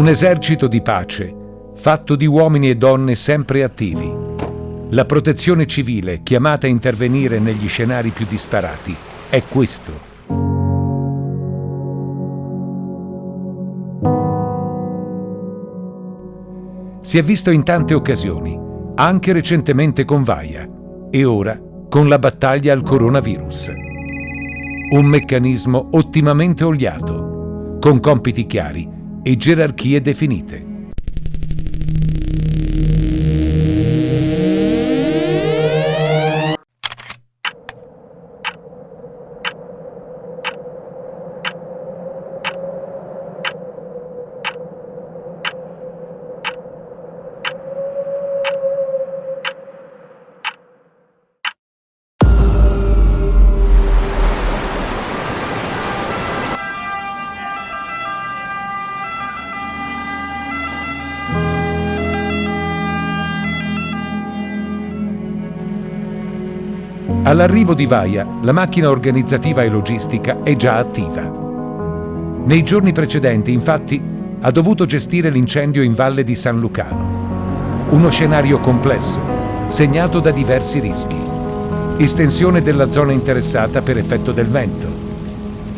esercito di pace, fatto di uomini e donne sempre attivi. La protezione civile, chiamata a intervenire negli scenari più disparati, è questo. Si è visto in tante occasioni, anche recentemente con Vaia, e ora con la battaglia al coronavirus. Un meccanismo ottimamente oliato, con compiti chiari e gerarchie definite. All'arrivo di Vaia, la macchina organizzativa e logistica è già attiva. Nei giorni precedenti, infatti, ha dovuto gestire l'incendio in Valle di San Lucano. Uno scenario complesso, segnato da diversi rischi. Estensione della zona interessata per effetto del vento.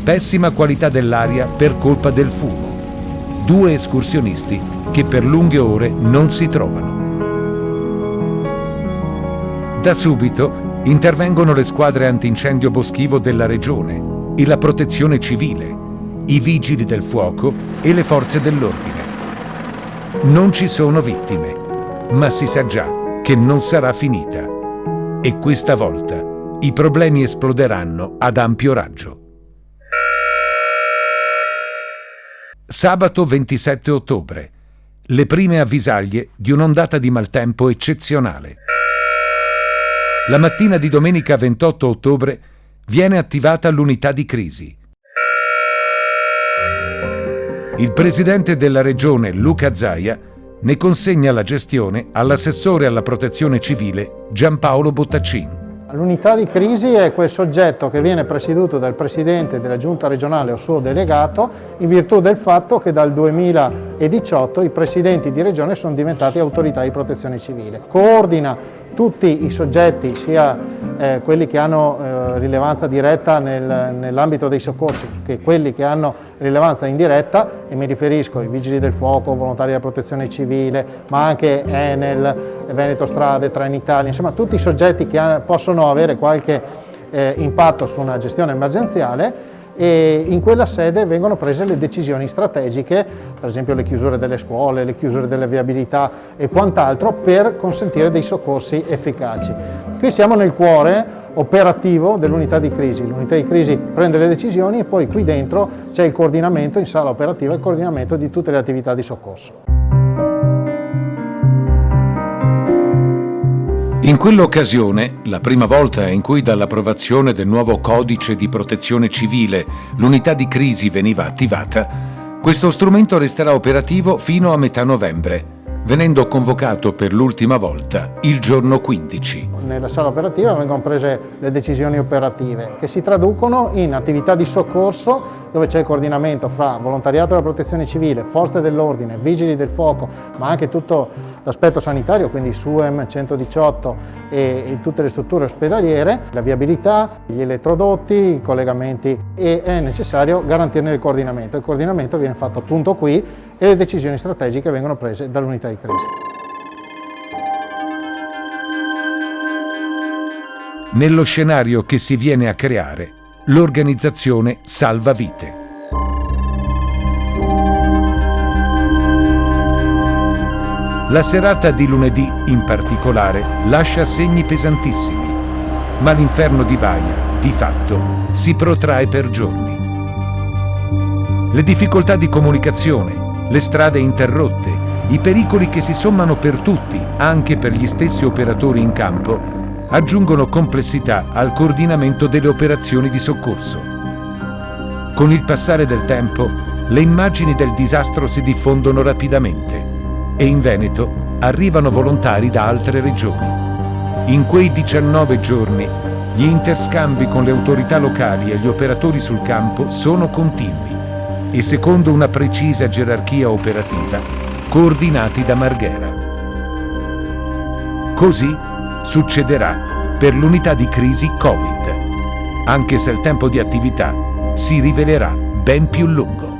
Pessima qualità dell'aria per colpa del fumo. 2 escursionisti che per lunghe ore non si trovano. Da subito intervengono le squadre antincendio boschivo della regione e la protezione civile, i vigili del fuoco e le forze dell'ordine. Non ci sono vittime, ma si sa già che non sarà finita. E questa volta i problemi esploderanno ad ampio raggio. Sabato 27 ottobre. Le prime avvisaglie di un'ondata di maltempo eccezionale. La mattina di domenica 28 ottobre viene attivata l'unità di crisi. Il presidente della regione, Luca Zaia, ne consegna la gestione all'assessore alla protezione civile, Giampaolo Bottaccin. L'unità di crisi è quel soggetto che viene presieduto dal presidente della giunta regionale o suo delegato in virtù del fatto che dal 2018 i presidenti di regione sono diventati autorità di protezione civile. Coordina tutti i soggetti, sia quelli che hanno rilevanza diretta nell'ambito dei soccorsi che quelli che hanno rilevanza indiretta, e mi riferisco ai vigili del fuoco, volontari della protezione civile, ma anche Enel, Veneto Strade, Trenitalia, insomma tutti i soggetti che possono avere qualche impatto su una gestione emergenziale. E in quella sede vengono prese le decisioni strategiche, per esempio le chiusure delle scuole, le chiusure delle viabilità e quant'altro, per consentire dei soccorsi efficaci. Qui siamo nel cuore operativo dell'unità di crisi. L'unità di crisi prende le decisioni e poi qui dentro c'è il coordinamento in sala operativa, il coordinamento di tutte le attività di soccorso. In quell'occasione, la prima volta in cui dall'approvazione del nuovo codice di protezione civile l'unità di crisi veniva attivata, questo strumento resterà operativo fino a metà novembre, venendo convocato per l'ultima volta il giorno 15. Nella sala operativa vengono prese le decisioni operative che si traducono in attività di soccorso, dove c'è il coordinamento fra volontariato della protezione civile, forze dell'ordine, vigili del fuoco, ma anche tutto l'aspetto sanitario, quindi SUEM, 118 e tutte le strutture ospedaliere, la viabilità, gli elettrodotti, i collegamenti, e è necessario garantirne il coordinamento. Il coordinamento viene fatto appunto qui e le decisioni strategiche vengono prese dall'unità di crisi. Nello scenario che si viene a creare, l'organizzazione salva vite. La serata di lunedì, in particolare, lascia segni pesantissimi, ma l'inferno di Vaia, di fatto, si protrae per giorni. Le difficoltà di comunicazione, le strade interrotte, i pericoli che si sommano per tutti, anche per gli stessi operatori in campo, aggiungono complessità al coordinamento delle operazioni di soccorso. Con il passare del tempo, le immagini del disastro si diffondono rapidamente e in Veneto arrivano volontari da altre regioni. In quei 19 giorni, gli interscambi con le autorità locali e gli operatori sul campo sono continui. e secondo una precisa gerarchia operativa, coordinati da Marghera. Così succederà per l'unità di crisi Covid, anche se il tempo di attività si rivelerà ben più lungo.